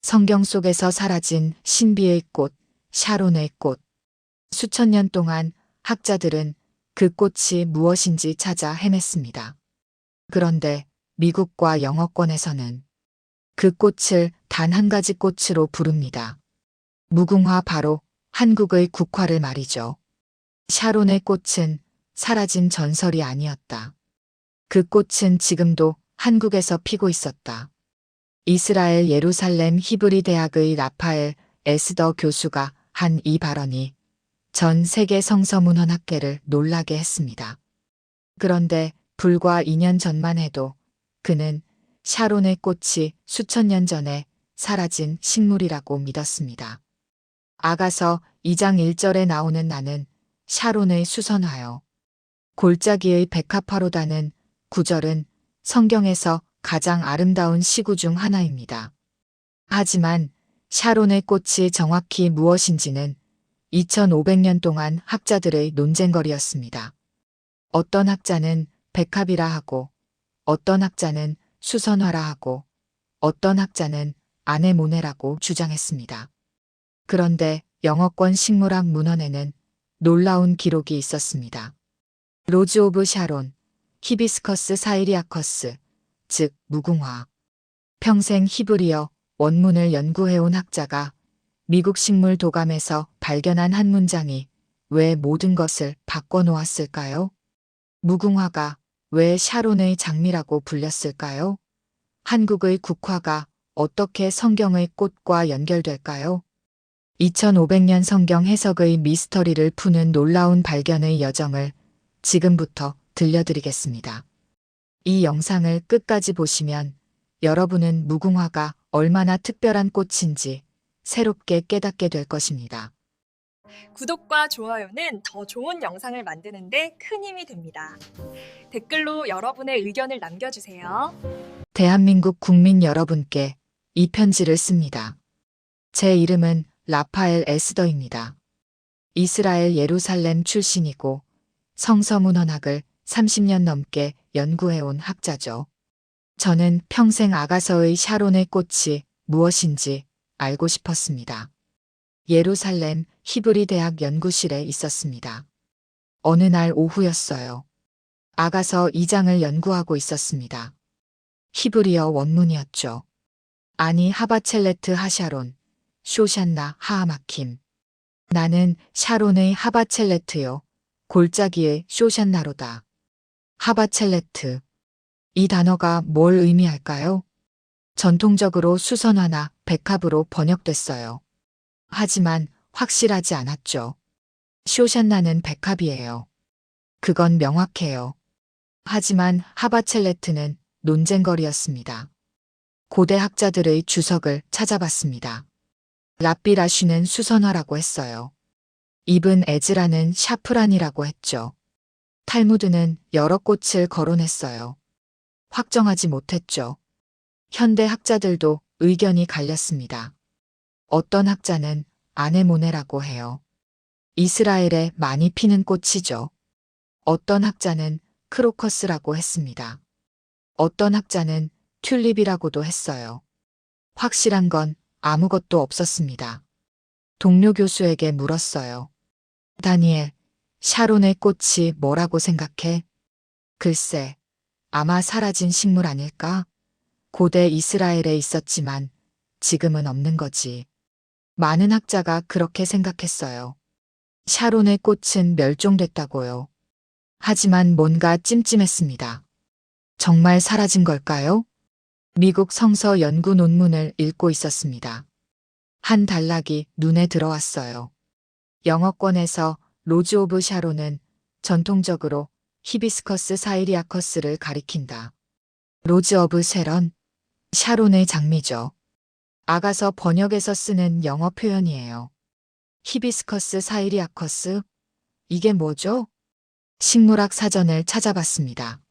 성경 속에서 사라진 신비의 꽃, 샤론의 꽃. 수천 년 동안 학자들은 그 꽃이 무엇인지 찾아 헤맸습니다. 그런데 미국과 영어권에서는 그 꽃을 단 한 가지 꽃으로 부릅니다. 무궁화, 바로 한국의 국화를 말이죠. 샤론의 꽃은 사라진 전설이 아니었다. 그 꽃은 지금도 한국에서 피고 있었다. 이스라엘 예루살렘 히브리 대학의 라파엘 에스더 교수가 한 이 발언이 전 세계 성서문헌학계를 놀라게 했습니다. 그런데 불과 2년 전만 해도 그는 샤론의 꽃이 수천 년 전에 사라진 식물이라고 믿었습니다. 아가서 2장 1절에 나오는 나는 샤론의 수선화요. 골짜기의 백합화로다는 구절은 성경에서 가장 아름다운 시구 중 하나입니다. 하지만 샤론의 꽃이 정확히 무엇인지는 2500년 동안 학자들의 논쟁거리였습니다. 어떤 학자는 백합이라 하고, 어떤 학자는 수선화라 하고, 어떤 학자는 아네모네라고 주장했습니다. 그런데 영어권 식물학 문헌에는 놀라운 기록이 있었습니다. 로즈 오브 샤론, 히비스커스 사이리아커스, 즉 무궁화. 평생 히브리어 원문을 연구해온 학자가 미국 식물 도감에서 발견한 한 문장이 왜 모든 것을 바꿔놓았을까요? 무궁화가 왜 샤론의 장미라고 불렸을까요? 한국의 국화가 어떻게 성경의 꽃과 연결될까요? 2500년 성경 해석의 미스터리를 푸는 놀라운 발견의 여정을 지금부터 들려드리겠습니다. 이 영상을 끝까지 보시면 여러분은 무궁화가 얼마나 특별한 꽃인지 새롭게 깨닫게 될 것입니다. 구독과 좋아요는 더 좋은 영상을 만드는데 큰 힘이 됩니다. 댓글로 여러분의 의견을 남겨주세요. 대한민국 국민 여러분께 이 편지를 씁니다. 제 이름은 라파엘 에스더입니다. 이스라엘 예루살렘 출신이고 성서문헌학을 30년 넘게 연구해온 학자죠. 저는 평생 아가서의 샤론의 꽃이 무엇인지 알고 싶었습니다. 예루살렘 히브리 대학 연구실에 있었습니다. 어느 날 오후였어요. 아가서 2장을 연구하고 있었습니다. 히브리어 원문이었죠. 아니 하바첼레트 하샤론, 쇼샨나 하하마킴. 나는 샤론의 하바첼레트요. 골짜기의 쇼샨나로다. 하바첼레트. 이 단어가 뭘 의미할까요? 전통적으로 수선화나 백합으로 번역됐어요. 하지만 확실하지 않았죠. 쇼샨나는 백합이에요. 그건 명확해요. 하지만 하바첼레트는 논쟁거리였습니다. 고대 학자들의 주석을 찾아봤습니다. 랍비 라쉬는 수선화라고 했어요. 이븐 에즈라는 샤프란이라고 했죠. 탈무드는 여러 꽃을 거론했어요. 확정하지 못했죠. 현대 학자들도 의견이 갈렸습니다. 어떤 학자는 아네모네라고 해요. 이스라엘에 많이 피는 꽃이죠. 어떤 학자는 크로커스라고 했습니다. 어떤 학자는 튤립이라고도 했어요. 확실한 건 아무것도 없었습니다. 동료 교수에게 물었어요. 다니엘, 샤론의 꽃이 뭐라고 생각해? 글쎄, 아마 사라진 식물 아닐까? 고대 이스라엘에 있었지만 지금은 없는 거지. 많은 학자가 그렇게 생각했어요. 샤론의 꽃은 멸종됐다고요. 하지만 뭔가 찜찜했습니다. 정말 사라진 걸까요? 미국 성서 연구 논문을 읽고 있었습니다. 한 단락이 눈에 들어왔어요. 영어권에서 로즈 오브 샤론은 전통적으로 히비스커스 사이리아커스를 가리킨다. 로즈 오브 샤론, 샤론의 장미죠. 아가서 번역에서 쓰는 영어 표현이에요. 히비스커스 사이리아커스? 이게 뭐죠? 식물학 사전을 찾아봤습니다.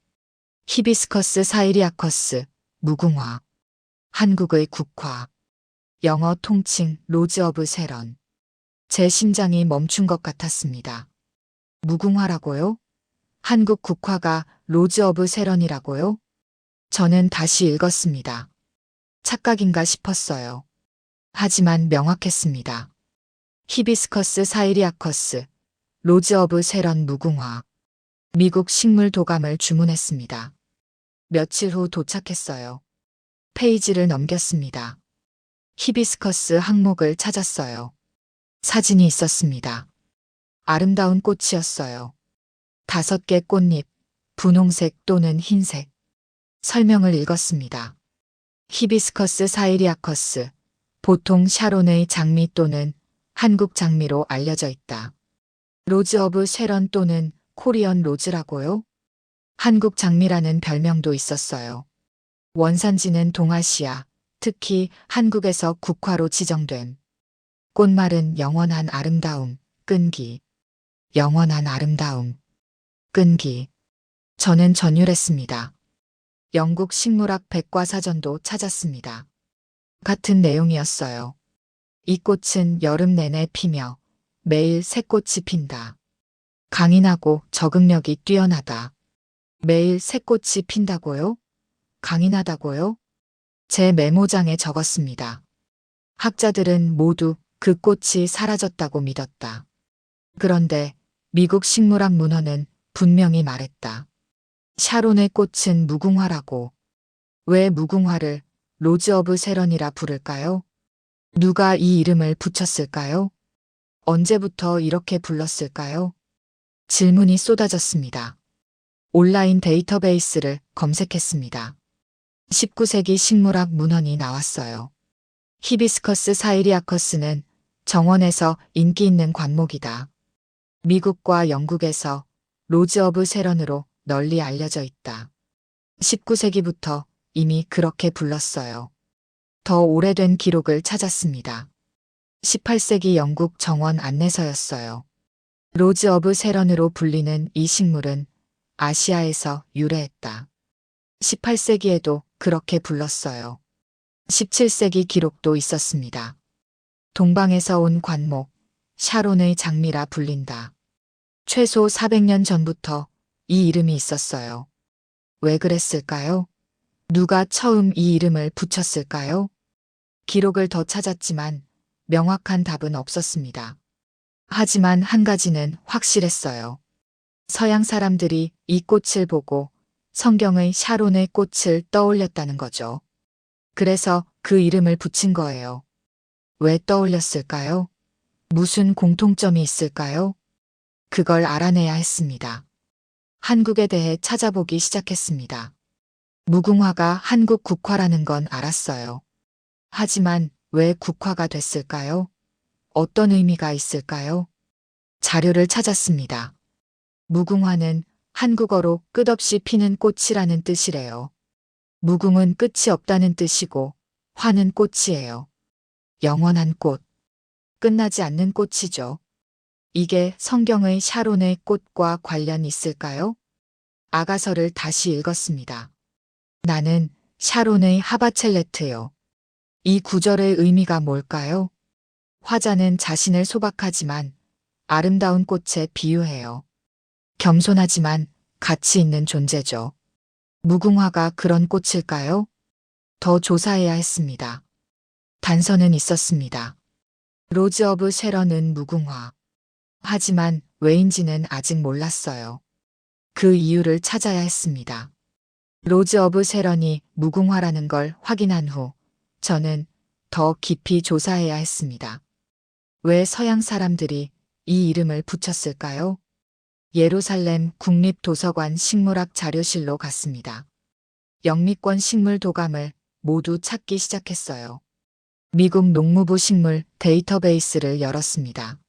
히비스커스 사이리아커스, 무궁화. 한국의 국화. 영어 통칭 로즈 오브 샤론. 제 심장이 멈춘 것 같았습니다. 무궁화라고요? 한국 국화가 로즈 오브 샤론이라고요? 저는 다시 읽었습니다. 착각인가 싶었어요. 하지만 명확했습니다. 히비스커스 사이리아커스, 로즈 오브 쉐런 무궁화. 미국 식물 도감을 주문했습니다. 며칠 후 도착했어요. 페이지를 넘겼습니다. 히비스커스 항목을 찾았어요. 사진이 있었습니다. 아름다운 꽃이었어요. 5개 꽃잎, 분홍색 또는 흰색. 설명을 읽었습니다. 히비스커스 사이리아커스, 보통 샤론의 장미 또는 한국 장미로 알려져 있다. 로즈 오브 쉐런 또는 코리언 로즈라고요? 한국 장미라는 별명도 있었어요. 원산지는 동아시아, 특히 한국에서 국화로 지정됨. 꽃말은 영원한 아름다움, 끈기. 영원한 아름다움, 끈기. 저는 전율했습니다. 영국 식물학 백과사전도 찾았습니다. 같은 내용이었어요. 이 꽃은 여름 내내 피며 매일 새 꽃이 핀다. 강인하고 적응력이 뛰어나다. 매일 새 꽃이 핀다고요? 강인하다고요? 제 메모장에 적었습니다. 학자들은 모두 그 꽃이 사라졌다고 믿었다. 그런데 미국 식물학 문헌은 분명히 말했다. 샤론의 꽃은 무궁화라고. 왜 무궁화를 로즈 오브 쉐런이라 부를까요? 누가 이 이름을 붙였을까요? 언제부터 이렇게 불렀을까요? 질문이 쏟아졌습니다. 온라인 데이터베이스를 검색했습니다. 19세기 식물학 문헌이 나왔어요. 히비스커스 사이리아커스는 정원에서 인기 있는 관목이다. 미국과 영국에서 로즈 오브 쉐런으로 널리 알려져 있다. 19세기부터 이미 그렇게 불렀어요. 더 오래된 기록을 찾았습니다. 18세기 영국 정원 안내서였어요. 로즈 오브 쉐런으로 불리는 이 식물은 아시아에서 유래했다. 18세기에도 그렇게 불렀어요. 17세기 기록도 있었습니다. 동방에서 온 관목, 샤론의 장미라 불린다. 최소 400년 전부터 이 이름이 있었어요. 왜 그랬을까요? 누가 처음 이 이름을 붙였을까요? 기록을 더 찾았지만 명확한 답은 없었습니다. 하지만 한 가지는 확실했어요. 서양 사람들이 이 꽃을 보고 성경의 샤론의 꽃을 떠올렸다는 거죠. 그래서 그 이름을 붙인 거예요. 왜 떠올렸을까요? 무슨 공통점이 있을까요? 그걸 알아내야 했습니다. 한국에 대해 찾아보기 시작했습니다. 무궁화가 한국 국화라는 건 알았어요. 하지만 왜 국화가 됐을까요? 어떤 의미가 있을까요? 자료를 찾았습니다. 무궁화는 한국어로 끝없이 피는 꽃이라는 뜻이래요. 무궁은 끝이 없다는 뜻이고 화는 꽃이에요. 영원한 꽃. 끝나지 않는 꽃이죠. 이게 성경의 샤론의 꽃과 관련 있을까요? 아가서를 다시 읽었습니다. 나는 샤론의 하바첼레트요. 이 구절의 의미가 뭘까요? 화자는 자신을 소박하지만 아름다운 꽃에 비유해요. 겸손하지만 가치 있는 존재죠. 무궁화가 그런 꽃일까요? 더 조사해야 했습니다. 단서는 있었습니다. 로즈 오브 쉐런은 무궁화. 하지만 왜인지는 아직 몰랐어요. 그 이유를 찾아야 했습니다. 로즈 오브 쉐런이 무궁화라는 걸 확인한 후 저는 더 깊이 조사해야 했습니다. 왜 서양 사람들이 이 이름을 붙였을까요? 예루살렘 국립도서관 식물학 자료실로 갔습니다. 영미권 식물 도감을 모두 찾기 시작했어요. 미국 농무부 식물 데이터베이스를 열었습니다.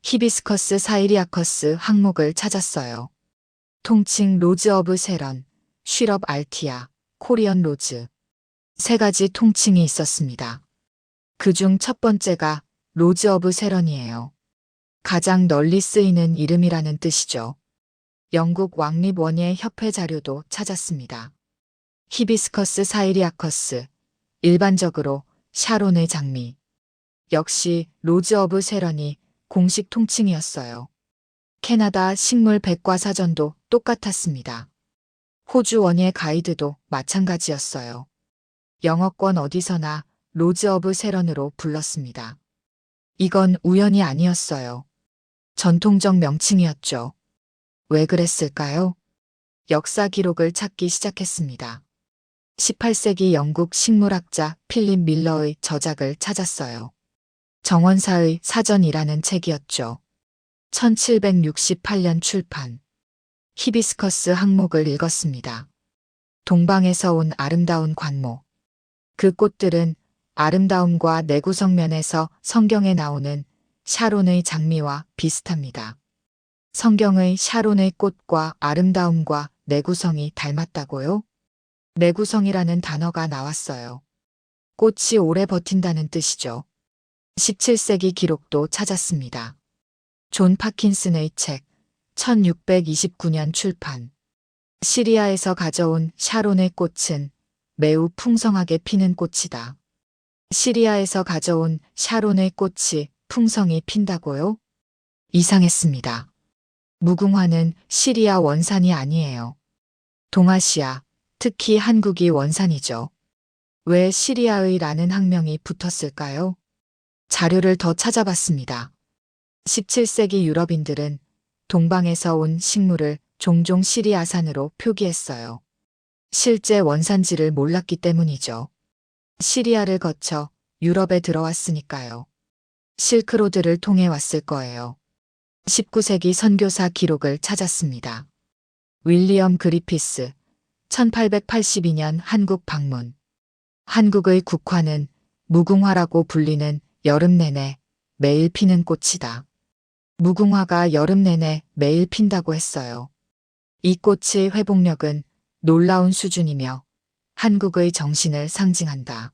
히비스커스 사이리아커스 항목을 찾았어요. 통칭 로즈 오브 쉐런, 쉬럽 알티아, 코리언 로즈. 3가지 통칭이 있었습니다. 그중 첫 번째가 로즈 오브 쉐런이에요. 가장 널리 쓰이는 이름이라는 뜻이죠. 영국 왕립원예 협회 자료도 찾았습니다. 히비스커스 사이리아커스, 일반적으로 샤론의 장미. 역시 로즈 오브 쉐런이 공식 통칭이었어요. 캐나다 식물 백과사전도 똑같았습니다. 호주 원예 가이드도 마찬가지였어요. 영어권 어디서나 로즈 오브 세런으로 불렀습니다. 이건 우연이 아니었어요. 전통적 명칭이었죠. 왜 그랬을까요? 역사 기록을 찾기 시작했습니다. 18세기 영국 식물학자 필립 밀러의 저작을 찾았어요. 정원사의 사전이라는 책이었죠. 1768년 출판. 히비스커스 항목을 읽었습니다. 동방에서 온 아름다운 관모. 그 꽃들은 아름다움과 내구성 면에서 성경에 나오는 샤론의 장미와 비슷합니다. 성경의 샤론의 꽃과 아름다움과 내구성이 닮았다고요? 내구성이라는 단어가 나왔어요. 꽃이 오래 버틴다는 뜻이죠. 17세기 기록도 찾았습니다. 존 파킨슨의 책, 1629년 출판. 시리아에서 가져온 샤론의 꽃은 매우 풍성하게 피는 꽃이다. 시리아에서 가져온 샤론의 꽃이 풍성히 핀다고요? 이상했습니다. 무궁화는 시리아 원산이 아니에요. 동아시아, 특히 한국이 원산이죠. 왜 시리아의 라는 학명이 붙었을까요? 자료를 더 찾아봤습니다. 17세기 유럽인들은 동방에서 온 식물을 종종 시리아산으로 표기했어요. 실제 원산지를 몰랐기 때문이죠. 시리아를 거쳐 유럽에 들어왔으니까요. 실크로드를 통해 왔을 거예요. 19세기 선교사 기록을 찾았습니다. 윌리엄 그리피스, 1882년 한국 방문. 한국의 국화는 무궁화라고 불리는 여름 내내 매일 피는 꽃이다. 무궁화가 여름 내내 매일 핀다고 했어요. 이 꽃의 회복력은 놀라운 수준이며 한국의 정신을 상징한다.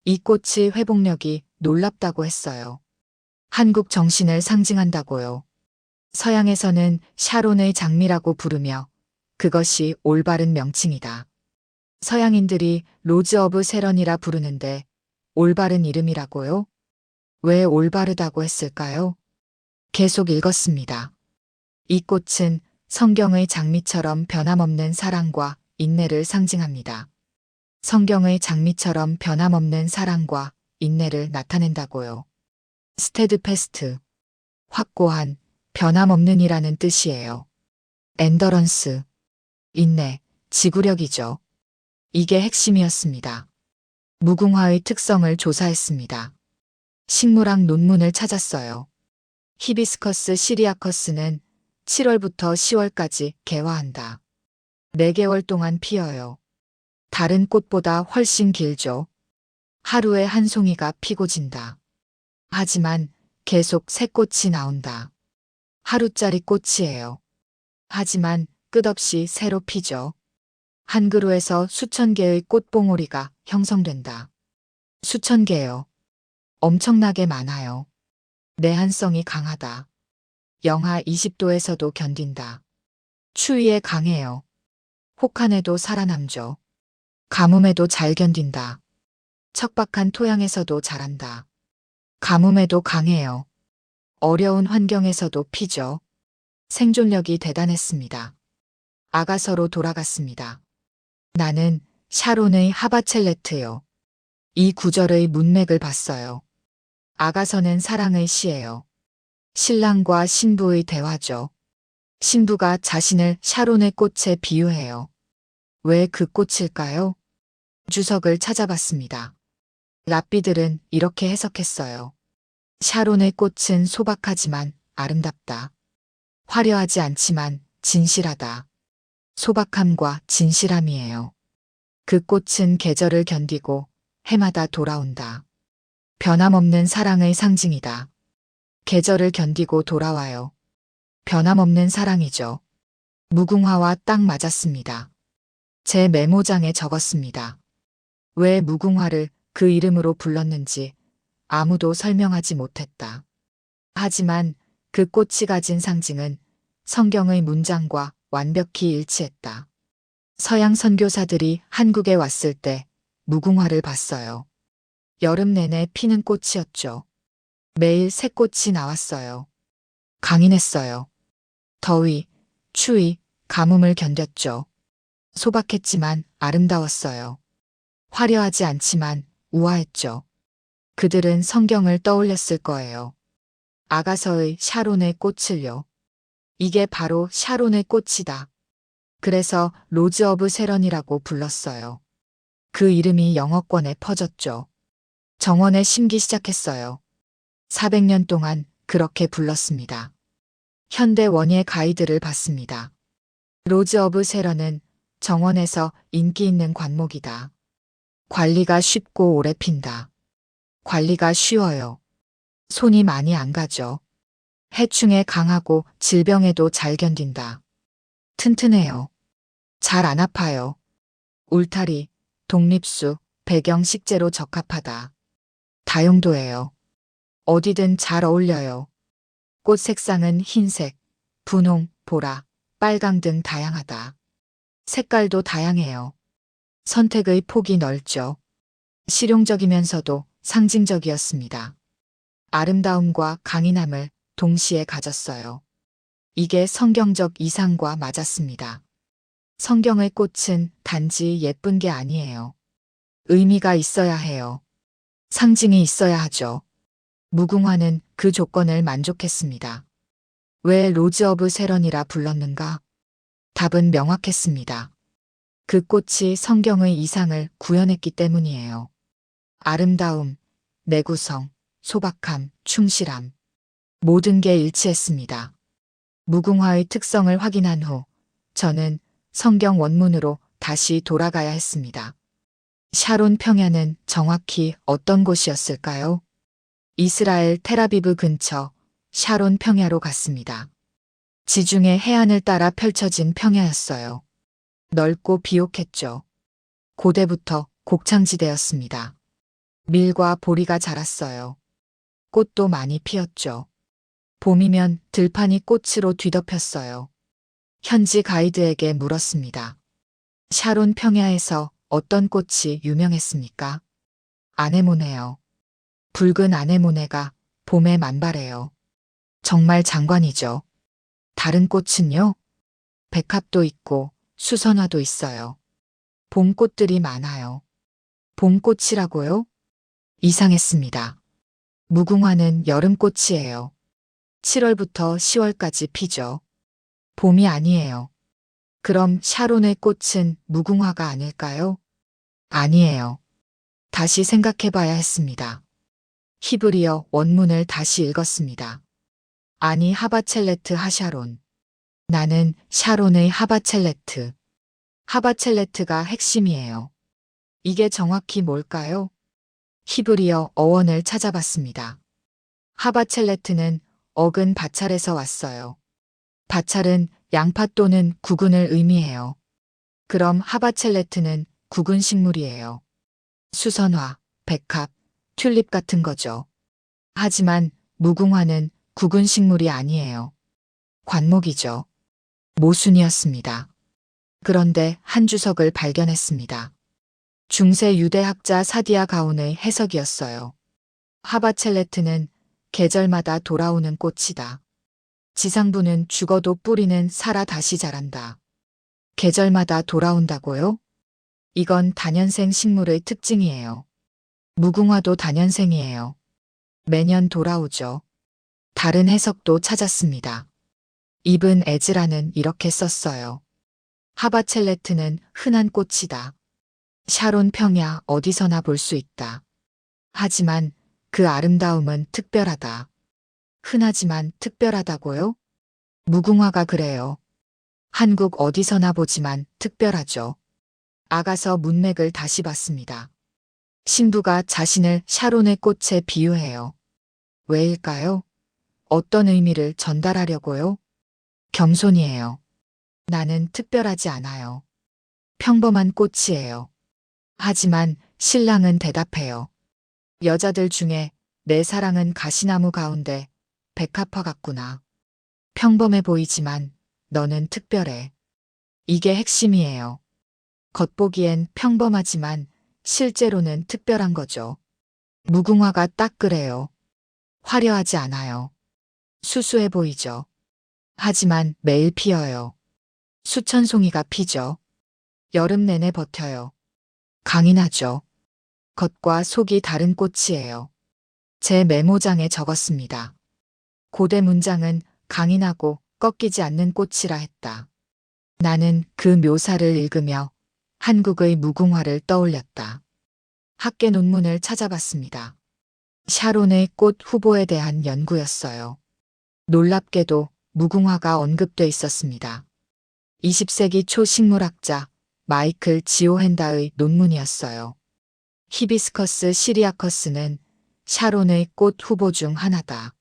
이 꽃의 회복력이 놀랍다고 했어요. 한국 정신을 상징한다고요. 서양에서는 샤론의 장미라고 부르며 그것이 올바른 명칭이다. 서양인들이 로즈 오브 세런이라 부르는데 올바른 이름이라고요? 왜 올바르다고 했을까요? 계속 읽었습니다. 이 꽃은 성경의 장미처럼 변함없는 사랑과 인내를 상징합니다. 성경의 장미처럼 변함없는 사랑과 인내를 나타낸다고요. 스테드패스트, 확고한, 변함없는이라는 뜻이에요. 엔더런스, 인내, 지구력이죠. 이게 핵심이었습니다. 무궁화의 특성을 조사했습니다. 식물학 논문을 찾았어요. 히비스커스 시리아커스는 7월부터 10월까지 개화한다. 4개월 동안 피어요. 다른 꽃보다 훨씬 길죠. 하루에 한 송이가 피고 진다. 하지만 계속 새 꽃이 나온다. 하루짜리 꽃이에요. 하지만 끝없이 새로 피죠. 한 그루에서 수천 개의 꽃봉오리가 형성된다. 수천 개요. 엄청나게 많아요. 내한성이 강하다. 영하 20도에서도 견딘다. 추위에 강해요. 혹한에도 살아남죠. 가뭄에도 잘 견딘다. 척박한 토양에서도 자란다. 가뭄에도 강해요. 어려운 환경에서도 피죠. 생존력이 대단했습니다. 아가서로 돌아갔습니다. 나는 샤론의 하바첼레트요. 이 구절의 문맥을 봤어요. 아가서는 사랑의 시예요. 신랑과 신부의 대화죠. 신부가 자신을 샤론의 꽃에 비유해요. 왜 그 꽃일까요? 주석을 찾아봤습니다. 랍비들은 이렇게 해석했어요. 샤론의 꽃은 소박하지만 아름답다. 화려하지 않지만 진실하다. 소박함과 진실함이에요. 그 꽃은 계절을 견디고 해마다 돌아온다. 변함없는 사랑의 상징이다. 계절을 견디고 돌아와요. 변함없는 사랑이죠. 무궁화와 딱 맞았습니다. 제 메모장에 적었습니다. 왜 무궁화를 그 이름으로 불렀는지 아무도 설명하지 못했다. 하지만 그 꽃이 가진 상징은 성경의 문장과 완벽히 일치했다. 서양 선교사들이 한국에 왔을 때 무궁화를 봤어요. 여름 내내 피는 꽃이었죠. 매일 새 꽃이 나왔어요. 강인했어요. 더위, 추위, 가뭄을 견뎠죠. 소박했지만 아름다웠어요. 화려하지 않지만 우아했죠. 그들은 성경을 떠올렸을 거예요. 아가서의 샤론의 꽃을요. 이게 바로 샤론의 꽃이다. 그래서 로즈 오브 쉐런이라고 불렀어요. 그 이름이 영어권에 퍼졌죠. 정원에 심기 시작했어요. 400년 동안 그렇게 불렀습니다. 현대 원예 가이드를 봤습니다. 로즈 오브 쉐런은 정원에서 인기 있는 관목이다. 관리가 쉽고 오래 핀다. 관리가 쉬워요. 손이 많이 안 가죠. 해충에 강하고 질병에도 잘 견딘다. 튼튼해요. 잘 안 아파요. 울타리, 독립수, 배경 식재로 적합하다. 다용도예요. 어디든 잘 어울려요. 꽃 색상은 흰색, 분홍, 보라, 빨강 등 다양하다. 색깔도 다양해요. 선택의 폭이 넓죠. 실용적이면서도 상징적이었습니다. 아름다움과 강인함을 동시에 가졌어요. 이게 성경적 이상과 맞았습니다. 성경의 꽃은 단지 예쁜 게 아니에요. 의미가 있어야 해요. 상징이 있어야 하죠. 무궁화는 그 조건을 만족했습니다. 왜 로즈 오브 쉐런이라 불렀는가? 답은 명확했습니다. 그 꽃이 성경의 이상을 구현했기 때문이에요. 아름다움, 내구성, 소박함, 충실함. 모든 게 일치했습니다. 무궁화의 특성을 확인한 후 저는 성경 원문으로 다시 돌아가야 했습니다. 샤론 평야는 정확히 어떤 곳이었을까요? 이스라엘 텔아비브 근처 샤론 평야로 갔습니다. 지중해 해안을 따라 펼쳐진 평야였어요. 넓고 비옥했죠. 고대부터 곡창지대였습니다. 밀과 보리가 자랐어요. 꽃도 많이 피었죠. 봄이면 들판이 꽃으로 뒤덮였어요. 현지 가이드에게 물었습니다. 샤론 평야에서 어떤 꽃이 유명했습니까? 아네모네요. 붉은 아네모네가 봄에 만발해요. 정말 장관이죠. 다른 꽃은요? 백합도 있고 수선화도 있어요. 봄꽃들이 많아요. 봄꽃이라고요? 이상했습니다. 무궁화는 여름꽃이에요. 7월부터 10월까지 피죠. 봄이 아니에요. 그럼 샤론의 꽃은 무궁화가 아닐까요? 아니에요. 다시 생각해 봐야 했습니다. 히브리어 원문을 다시 읽었습니다. 아니 하바첼레트 하샤론. 나는 샤론의 하바첼레트. 하바첼레트가 핵심이에요. 이게 정확히 뭘까요? 히브리어 어원을 찾아봤습니다. 하바첼레트는 어근 바찰에서 왔어요. 바찰은 양파 또는 구근을 의미해요. 그럼 하바첼레트는 구근 식물이에요. 수선화, 백합, 튤립 같은 거죠. 하지만 무궁화는 구근 식물이 아니에요. 관목이죠. 모순이었습니다. 그런데 한 주석을 발견했습니다. 중세 유대학자 사디아 가온의 해석이었어요. 하바첼레트는 계절마다 돌아오는 꽃이다. 지상부는 죽어도 뿌리는 살아 다시 자란다. 계절마다 돌아온다고요? 이건 다년생 식물의 특징이에요. 무궁화도 다년생이에요. 매년 돌아오죠. 다른 해석도 찾았습니다. 이븐 에즈라는 이렇게 썼어요. 하바첼레트는 흔한 꽃이다. 샤론 평야 어디서나 볼 수 있다. 하지만 그 아름다움은 특별하다. 흔하지만 특별하다고요? 무궁화가 그래요. 한국 어디서나 보지만 특별하죠. 아가서 문맥을 다시 봤습니다. 신부가 자신을 샤론의 꽃에 비유해요. 왜일까요? 어떤 의미를 전달하려고요? 겸손이에요. 나는 특별하지 않아요. 평범한 꽃이에요. 하지만 신랑은 대답해요. 여자들 중에 내 사랑은 가시나무 가운데 백합화 같구나. 평범해 보이지만 너는 특별해. 이게 핵심이에요. 겉보기엔 평범하지만 실제로는 특별한 거죠. 무궁화가 딱 그래요. 화려하지 않아요. 수수해 보이죠. 하지만 매일 피어요. 수천 송이가 피죠. 여름 내내 버텨요. 강인하죠. 겉과 속이 다른 꽃이에요. 제 메모장에 적었습니다. 고대 문장은 강인하고 꺾이지 않는 꽃이라 했다. 나는 그 묘사를 읽으며 한국의 무궁화를 떠올렸다. 학계 논문을 찾아봤습니다. 샤론의 꽃 후보에 대한 연구였어요. 놀랍게도 무궁화가 언급돼 있었습니다. 20세기 초 식물학자 마이클 지오헨다의 논문이었어요. 히비스커스 시리아커스는 샤론의 꽃 후보 중 하나다.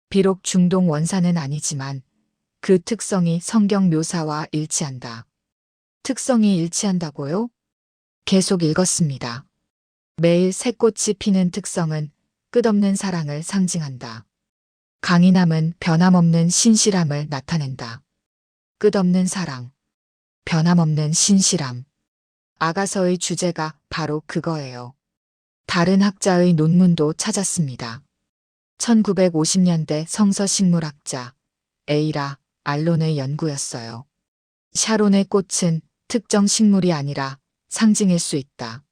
비록 중동 원산은 아니지만 그 특성이 성경 묘사와 일치한다. 특성이 일치한다고요? 계속 읽었습니다. 매일 새 꽃이 피는 특성은 끝없는 사랑을 상징한다. 강인함은 변함없는 신실함을 나타낸다. 끝없는 사랑, 변함없는 신실함. 아가서의 주제가 바로 그거예요. 다른 학자의 논문도 찾았습니다. 1950년대 성서식물학자 에이라 알론의 연구였어요. 샤론의 꽃은 특정 식물이 아니라 상징일 수 있다.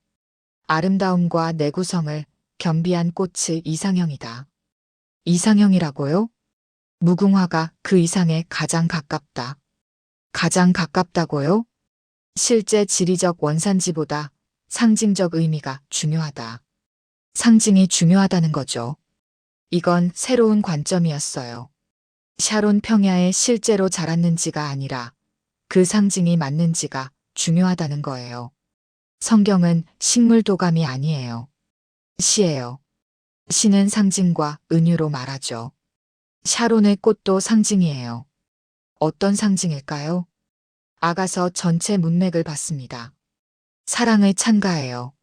아름다움과 내구성을 겸비한 꽃의 이상형이다. 이상형이라고요? 무궁화가 그 이상에 가장 가깝다. 가장 가깝다고요? 실제 지리적 원산지보다 상징적 의미가 중요하다. 상징이 중요하다는 거죠. 이건 새로운 관점이었어요. 샤론 평야에 실제로 자랐는지가 아니라 그 상징이 맞는지가 중요하다는 거예요. 성경은 식물 도감이 아니에요. 시예요. 시는 상징과 은유로 말하죠. 샤론의 꽃도 상징이에요. 어떤 상징일까요? 아가서 전체 문맥을 봤습니다. 사랑의 찬가예요.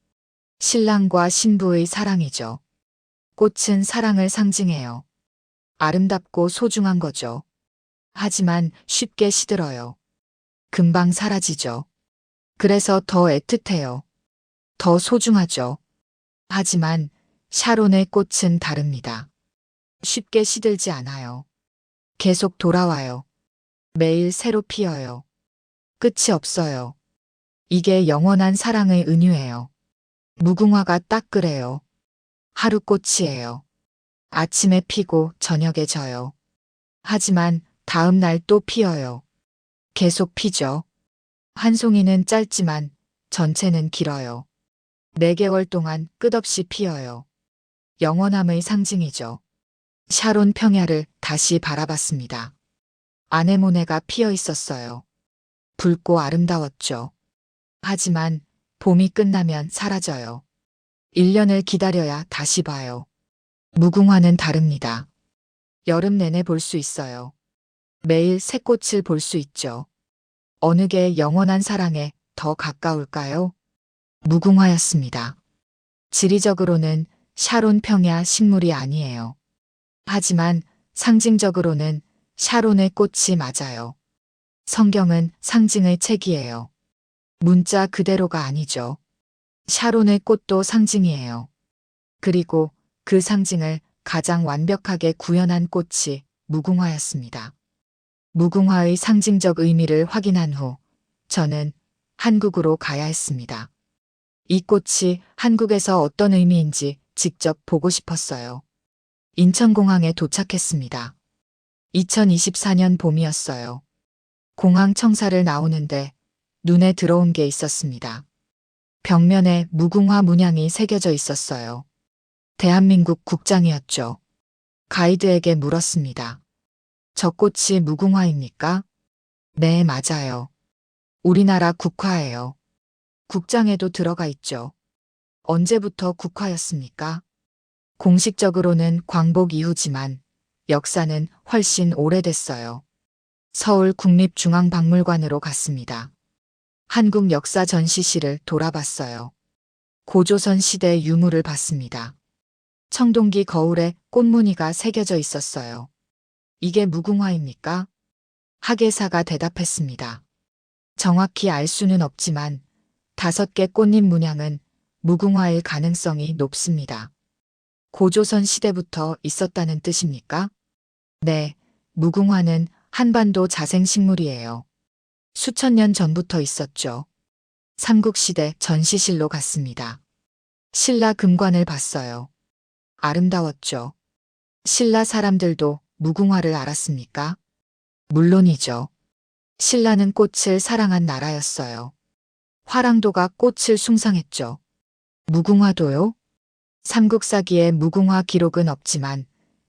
신랑과 신부의 사랑이죠. 꽃은 사랑을 상징해요. 아름답고 소중한 거죠. 하지만 쉽게 시들어요. 금방 사라지죠. 그래서 더 애틋해요. 더 소중하죠. 하지만 샤론의 꽃은 다릅니다. 쉽게 시들지 않아요. 계속 돌아와요. 매일 새로 피어요. 끝이 없어요. 이게 영원한 사랑의 은유예요. 무궁화가 딱 그래요. 하루꽃이에요. 아침에 피고 저녁에 져요. 하지만 다음 날 또 피어요. 계속 피죠. 한 송이는 짧지만 전체는 길어요. 4개월 동안 끝없이 피어요. 영원함의 상징이죠. 샤론 평야를 다시 바라봤습니다. 아네모네가 피어 있었어요. 붉고 아름다웠죠. 하지만 봄이 끝나면 사라져요. 1년을 기다려야 다시 봐요. 무궁화는 다릅니다. 여름 내내 볼 수 있어요. 매일 새 꽃을 볼 수 있죠. 어느 게 영원한 사랑에 더 가까울까요? 무궁화였습니다. 지리적으로는 샤론 평야 식물이 아니에요. 하지만 상징적으로는 샤론의 꽃이 맞아요. 성경은 상징의 책이에요. 문자 그대로가 아니죠. 샤론의 꽃도 상징이에요. 그리고 그 상징을 가장 완벽하게 구현한 꽃이 무궁화였습니다. 무궁화의 상징적 의미를 확인한 후 저는 한국으로 가야 했습니다. 이 꽃이 한국에서 어떤 의미인지 직접 보고 싶었어요. 인천공항에 도착했습니다. 2024년 봄이었어요. 공항 청사를 나오는데 눈에 들어온 게 있었습니다. 벽면에 무궁화 문양이 새겨져 있었어요. 대한민국 국장이었죠. 가이드에게 물었습니다. 저 꽃이 무궁화입니까? 네, 맞아요. 우리나라 국화예요. 국장에도 들어가 있죠. 언제부터 국화였습니까? 공식적으로는 광복 이후지만 역사는 훨씬 오래됐어요. 서울 국립중앙박물관으로 갔습니다. 한국 역사 전시실을 돌아봤어요. 고조선 시대 유물을 봤습니다. 청동기 거울에 꽃무늬가 새겨져 있었어요. 이게 무궁화입니까? 학예사가 대답했습니다. 정확히 알 수는 없지만 5개 꽃잎 문양은 무궁화일 가능성이 높습니다. 고조선 시대부터 있었다는 뜻입니까? 네, 무궁화는 한반도 자생식물이에요. 수천 년 전부터 있었죠. 삼국시대 전시실로 갔습니다. 신라 금관을 봤어요. 아름다웠죠. 신라 사람들도 무궁화를 알았습니까? 물론이죠. 신라는 꽃을 사랑한 나라였어요. 화랑도가 꽃을 숭상했죠. 무궁화도요? 삼국사기에 무궁화 기록은 없지만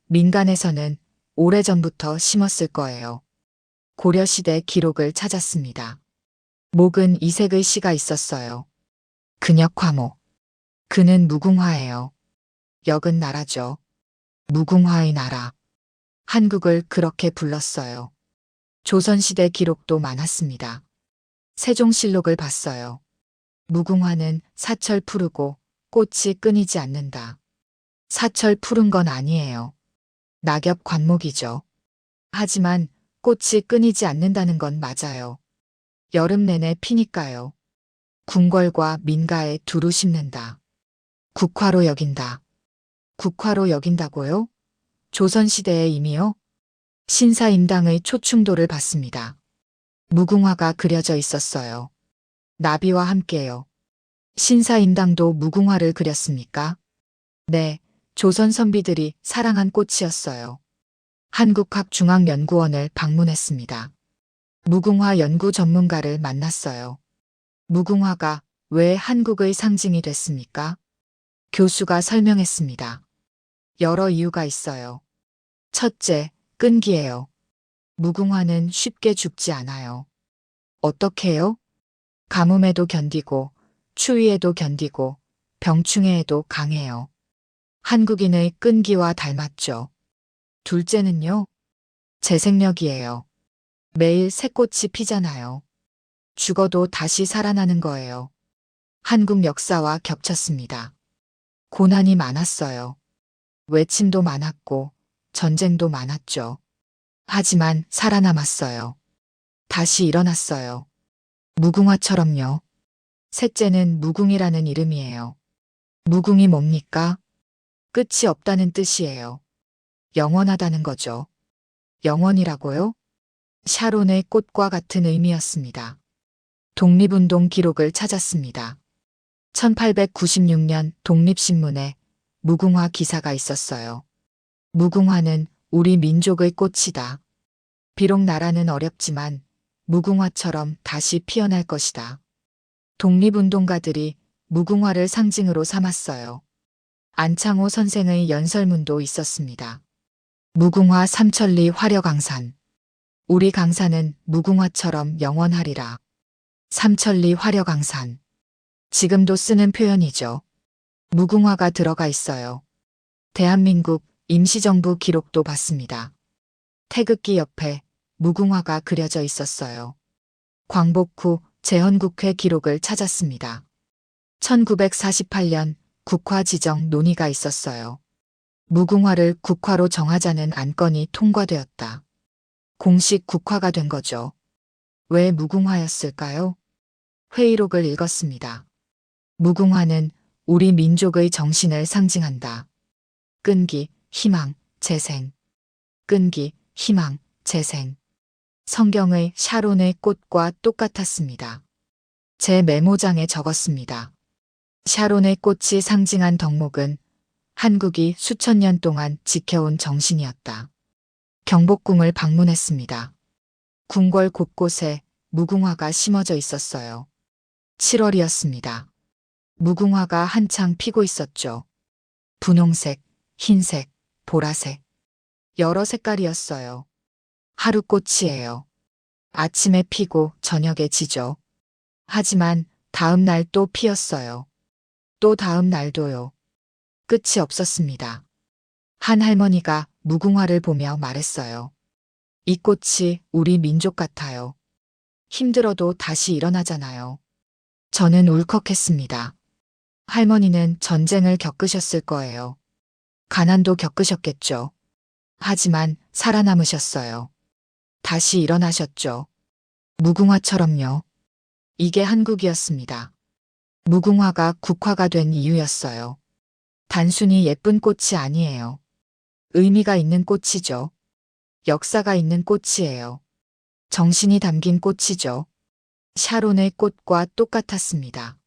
민간에서는 오래전부터 심었을 거예요. 고려시대 기록을 찾았습니다. 목은 이색의 시가 있었어요. 근역화목. 그는 무궁화예요. 역은 나라죠. 무궁화의 나라. 한국을 그렇게 불렀어요. 조선시대 기록도 많았습니다. 세종실록을 봤어요. 무궁화는 사철 푸르고 꽃이 끊이지 않는다. 사철 푸른 건 아니에요. 낙엽 관목이죠. 하지만 꽃이 끊이지 않는다는 건 맞아요. 여름 내내 피니까요. 궁궐과 민가에 두루 심는다. 국화로 여긴다. 국화로 여긴다고요? 조선시대에 이미요? 신사임당의 초충도를 봤습니다. 무궁화가 그려져 있었어요. 나비와 함께요. 신사임당도 무궁화를 그렸습니까? 네, 조선 선비들이 사랑한 꽃이었어요. 한국학중앙연구원을 방문했습니다. 무궁화 연구 전문가를 만났어요. 무궁화가 왜 한국의 상징이 됐습니까? 교수가 설명했습니다. 여러 이유가 있어요. 첫째, 끈기예요. 무궁화는 쉽게 죽지 않아요. 어떻게요? 가뭄에도 견디고, 추위에도 견디고, 병충해에도 강해요. 한국인의 끈기와 닮았죠. 둘째는요? 재생력이에요. 매일 새 꽃이 피잖아요. 죽어도 다시 살아나는 거예요. 한국 역사와 겹쳤습니다. 고난이 많았어요. 외침도 많았고, 전쟁도 많았죠. 하지만 살아남았어요. 다시 일어났어요. 무궁화처럼요. 셋째는 무궁이라는 이름이에요. 무궁이 뭡니까? 끝이 없다는 뜻이에요. 영원하다는 거죠. 영원이라고요? 샤론의 꽃과 같은 의미였습니다. 독립운동 기록을 찾았습니다. 1896년 독립신문에 무궁화 기사가 있었어요. 무궁화는 우리 민족의 꽃이다. 비록 나라는 어렵지만 무궁화처럼 다시 피어날 것이다. 독립운동가들이 무궁화를 상징으로 삼았어요. 안창호 선생의 연설문도 있었습니다. 무궁화 삼천리 화려강산. 우리 강산은 무궁화처럼 영원하리라. 삼천리 화려강산. 지금도 쓰는 표현이죠. 무궁화가 들어가 있어요. 대한민국 임시정부 기록도 봤습니다. 태극기 옆에 무궁화가 그려져 있었어요. 광복 후 재헌국회 기록을 찾았습니다. 1948년 국화 지정 논의가 있었어요. 무궁화를 국화로 정하자는 안건이 통과되었다. 공식 국화가 된 거죠. 왜 무궁화였을까요? 회의록을 읽었습니다. 무궁화는 우리 민족의 정신을 상징한다. 끈기, 희망, 재생. 끈기, 희망, 재생. 성경의 샤론의 꽃과 똑같았습니다. 제 메모장에 적었습니다. 샤론의 꽃이 상징한 덕목은 한국이 수천 년 동안 지켜온 정신이었다. 경복궁을 방문했습니다. 궁궐 곳곳에 무궁화가 심어져 있었어요. 7월이었습니다. 무궁화가 한창 피고 있었죠. 분홍색, 흰색, 보라색. 여러 색깔이었어요. 하루꽃이에요. 아침에 피고 저녁에 지죠. 하지만 다음 날 또 피었어요. 또 다음 날도요. 끝이 없었습니다. 한 할머니가 무궁화를 보며 말했어요. 이 꽃이 우리 민족 같아요. 힘들어도 다시 일어나잖아요. 저는 울컥했습니다. 할머니는 전쟁을 겪으셨을 거예요. 가난도 겪으셨겠죠. 하지만 살아남으셨어요. 다시 일어나셨죠. 무궁화처럼요. 이게 한국이었습니다. 무궁화가 국화가 된 이유였어요. 단순히 예쁜 꽃이 아니에요. 의미가 있는 꽃이죠. 역사가 있는 꽃이에요. 정신이 담긴 꽃이죠. 샤론의 꽃과 똑같았습니다.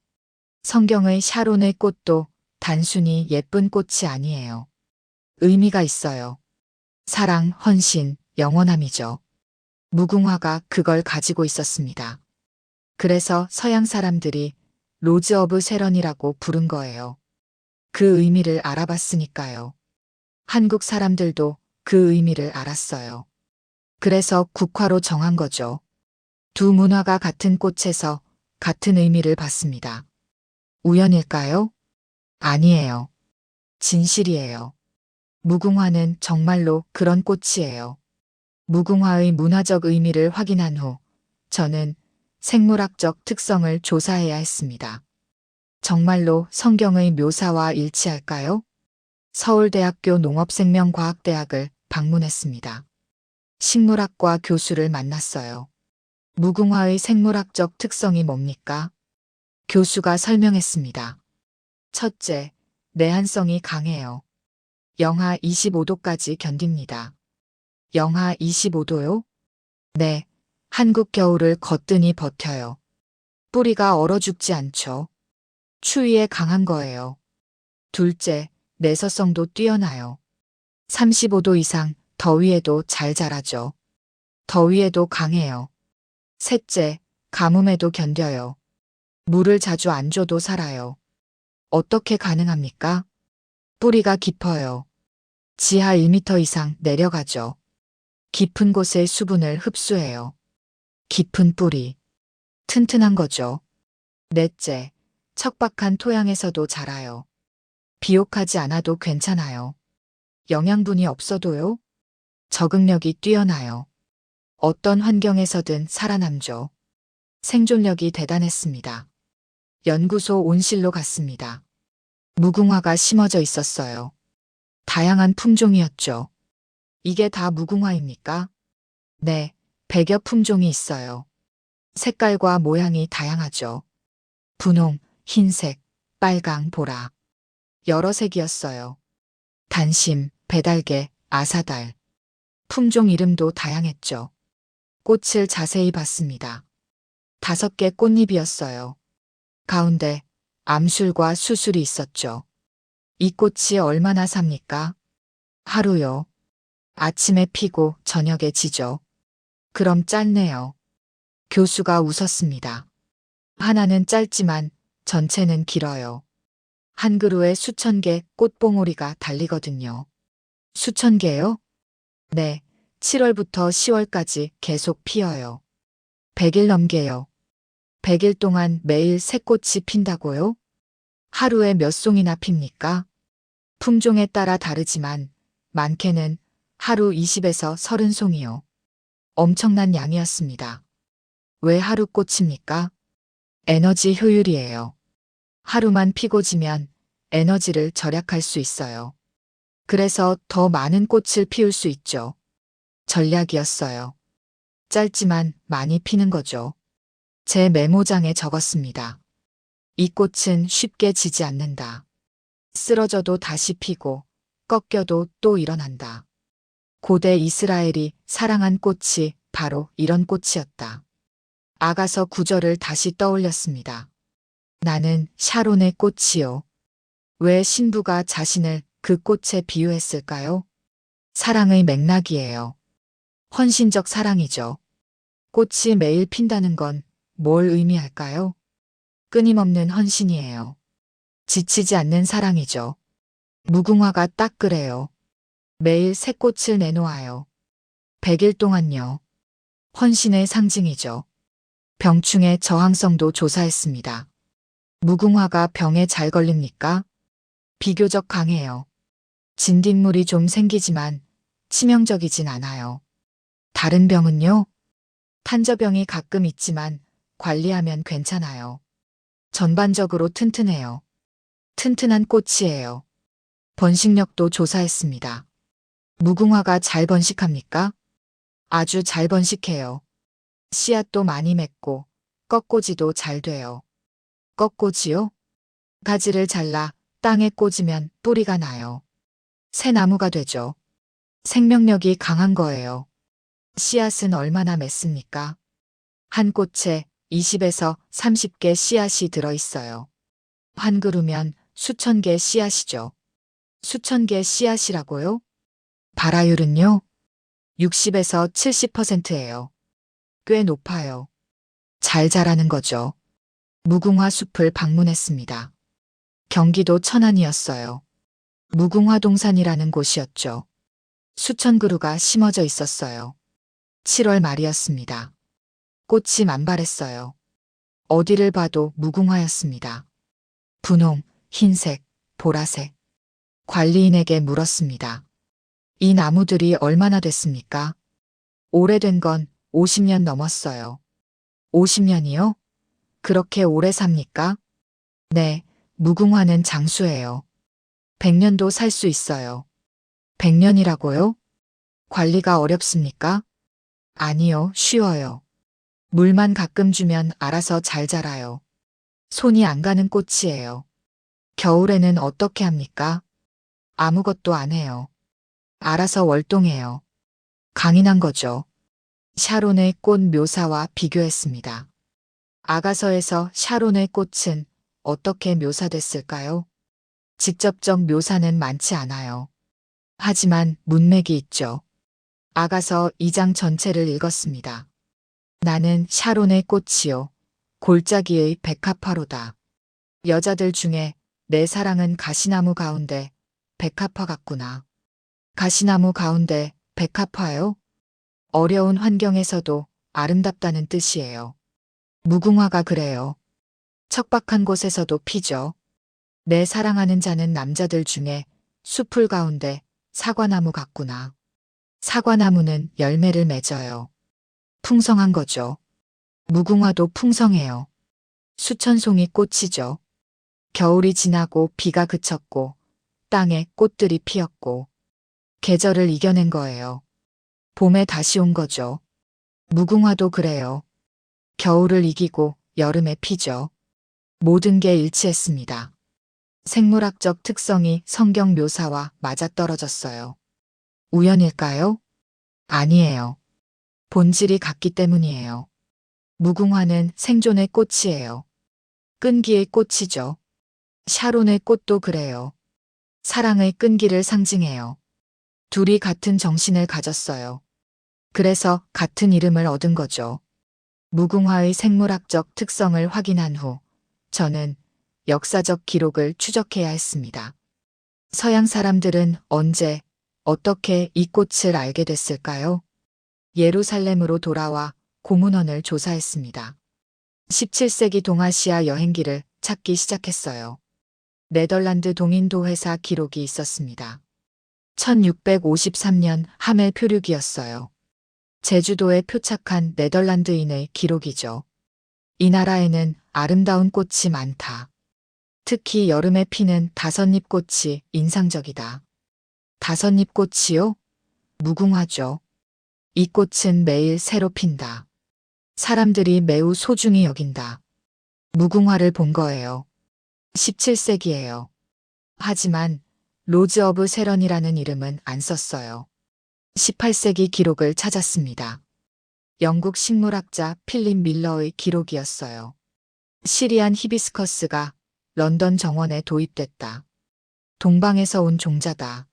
성경의 샤론의 꽃도 단순히 예쁜 꽃이 아니에요. 의미가 있어요. 사랑, 헌신, 영원함이죠. 무궁화가 그걸 가지고 있었습니다. 그래서 서양 사람들이 로즈 오브 쉐런이라고 부른 거예요. 그 의미를 알아봤으니까요. 한국 사람들도 그 의미를 알았어요. 그래서 국화로 정한 거죠. 두 문화가 같은 꽃에서 같은 의미를 받습니다. 우연일까요? 아니에요. 진실이에요. 무궁화는 정말로 그런 꽃이에요. 무궁화의 문화적 의미를 확인한 후 저는 생물학적 특성을 조사해야 했습니다. 정말로 성경의 묘사와 일치할까요? 서울대학교 농업생명과학대학을 방문했습니다. 식물학과 교수를 만났어요. 무궁화의 생물학적 특성이 뭡니까? 교수가 설명했습니다. 첫째, 내한성이 강해요. 영하 25도까지 견딥니다. 영하 25도요? 네, 한국 겨울을 거뜬히 버텨요. 뿌리가 얼어 죽지 않죠. 추위에 강한 거예요. 둘째, 내서성도 뛰어나요. 35도 이상 더위에도 잘 자라죠. 더위에도 강해요. 셋째, 가뭄에도 견뎌요. 물을 자주 안 줘도 살아요. 어떻게 가능합니까? 뿌리가 깊어요. 지하 1m 이상 내려가죠. 깊은 곳의 수분을 흡수해요. 깊은 뿌리. 튼튼한 거죠. 넷째, 척박한 토양에서도 자라요. 비옥하지 않아도 괜찮아요. 영양분이 없어도요? 적응력이 뛰어나요. 어떤 환경에서든 살아남죠. 생존력이 대단했습니다. 연구소 온실로 갔습니다. 무궁화가 심어져 있었어요. 다양한 품종이었죠. 이게 다 무궁화입니까? 네, 100여 품종이 있어요. 색깔과 모양이 다양하죠. 분홍, 흰색, 빨강, 보라. 여러 색이었어요. 단심, 배달개, 아사달. 품종 이름도 다양했죠. 꽃을 자세히 봤습니다. 5개 꽃잎이었어요. 가운데 암술과 수술이 있었죠. 이 꽃이 얼마나 삽니까? 하루요. 아침에 피고 저녁에 지죠. 그럼 짧네요. 교수가 웃었습니다. 하나는 짧지만 전체는 길어요. 한 그루에 수천 개 꽃봉오리가 달리거든요. 수천 개요? 네, 7월부터 10월까지 계속 피어요. 100일 넘게요. 100일 동안 매일 새 꽃이 핀다고요? 하루에 몇 송이나 핍니까? 품종에 따라 다르지만 많게는 하루 20에서 30송이요. 엄청난 양이었습니다. 왜 하루 꽃입니까? 에너지 효율이에요. 하루만 피고 지면 에너지를 절약할 수 있어요. 그래서 더 많은 꽃을 피울 수 있죠. 전략이었어요. 짧지만 많이 피는 거죠. 제 메모장에 적었습니다. 이 꽃은 쉽게 지지 않는다. 쓰러져도 다시 피고 꺾여도 또 일어난다. 고대 이스라엘이 사랑한 꽃이 바로 이런 꽃이었다. 아가서 9절을 다시 떠올렸습니다. 나는 샤론의 꽃이요. 왜 신부가 자신을 그 꽃에 비유했을까요? 사랑의 맥락이에요. 헌신적 사랑이죠. 꽃이 매일 핀다는 건 뭘 의미할까요? 끊임없는 헌신이에요. 지치지 않는 사랑이죠. 무궁화가 딱 그래요. 매일 새 꽃을 내놓아요. 100일 동안요. 헌신의 상징이죠. 병충해 저항성도 조사했습니다. 무궁화가 병에 잘 걸립니까? 비교적 강해요. 진딧물이 좀 생기지만 치명적이진 않아요. 다른 병은요? 탄저병이 가끔 있지만 관리하면 괜찮아요. 전반적으로 튼튼해요. 튼튼한 꽃이에요. 번식력도 조사했습니다. 무궁화가 잘 번식합니까? 아주 잘 번식해요. 씨앗도 많이 맺고 꺾꽂이도 잘 돼요. 꺾꽂이요? 가지를 잘라 땅에 꽂으면 뿌리가 나요. 새 나무가 되죠. 생명력이 강한 거예요. 씨앗은 얼마나 맺습니까? 한 꽃에 20에서 30개 씨앗이 들어있어요. 한 그루면 수천 개 씨앗이죠. 수천 개 씨앗이라고요? 발화율은요? 60에서 70%예요. 꽤 높아요. 잘 자라는 거죠. 무궁화 숲을 방문했습니다. 경기도 천안이었어요. 무궁화동산이라는 곳이었죠. 수천 그루가 심어져 있었어요. 7월 말이었습니다. 꽃이 만발했어요. 어디를 봐도 무궁화였습니다. 분홍, 흰색, 보라색. 관리인에게 물었습니다. 이 나무들이 얼마나 됐습니까? 오래된 건 50년 넘었어요. 50년이요? 그렇게 오래 삽니까? 네, 무궁화는 장수예요. 100년도 살 수 있어요. 100년이라고요? 관리가 어렵습니까? 아니요, 쉬워요. 물만 가끔 주면 알아서 잘 자라요. 손이 안 가는 꽃이에요. 겨울에는 어떻게 합니까? 아무것도 안 해요. 알아서 월동해요. 강인한 거죠. 샤론의 꽃 묘사와 비교했습니다. 아가서에서 샤론의 꽃은 어떻게 묘사됐을까요? 직접적 묘사는 많지 않아요. 하지만 문맥이 있죠. 아가서 2장 전체를 읽었습니다. 나는 샤론의 꽃이요. 골짜기의 백합화로다. 여자들 중에 내 사랑은 가시나무 가운데 백합화 같구나. 가시나무 가운데 백합화요? 어려운 환경에서도 아름답다는 뜻이에요. 무궁화가 그래요. 척박한 곳에서도 피죠. 내 사랑하는 자는 남자들 중에 숲풀 가운데 사과나무 같구나. 사과나무는 열매를 맺어요. 풍성한 거죠. 무궁화도 풍성해요. 수천 송이 꽃이죠. 겨울이 지나고 비가 그쳤고 땅에 꽃들이 피었고 계절을 이겨낸 거예요. 봄에 다시 온 거죠. 무궁화도 그래요. 겨울을 이기고 여름에 피죠. 모든 게 일치했습니다. 생물학적 특성이 성경 묘사와 맞아떨어졌어요. 우연일까요? 아니에요. 본질이 같기 때문이에요. 무궁화는 생존의 꽃이에요. 끈기의 꽃이죠. 샤론의 꽃도 그래요. 사랑의 끈기를 상징해요. 둘이 같은 정신을 가졌어요. 그래서 같은 이름을 얻은 거죠. 무궁화의 생물학적 특성을 확인한 후 저는 역사적 기록을 추적해야 했습니다. 서양 사람들은 언제, 어떻게 이 꽃을 알게 됐을까요? 예루살렘으로 돌아와 고문원을 조사했습니다. 17세기 동아시아 여행기를 찾기 시작했어요. 네덜란드 동인도 회사 기록이 있었습니다. 1653년 하멜 표류기였어요. 제주도에 표착한 네덜란드인의 기록이죠. 이 나라에는 아름다운 꽃이 많다. 특히 여름에 피는 다섯잎 꽃이 인상적이다. 다섯잎 꽃이요? 무궁화죠. 이 꽃은 매일 새로 핀다. 사람들이 매우 소중히 여긴다. 무궁화를 본 거예요. 17세기예요. 하지만 로즈 오브 세런이라는 이름은 안 썼어요. 18세기 기록을 찾았습니다. 영국 식물학자 필립 밀러의 기록이었어요. 시리안 히비스커스가 런던 정원에 도입됐다. 동방에서 온 종자다.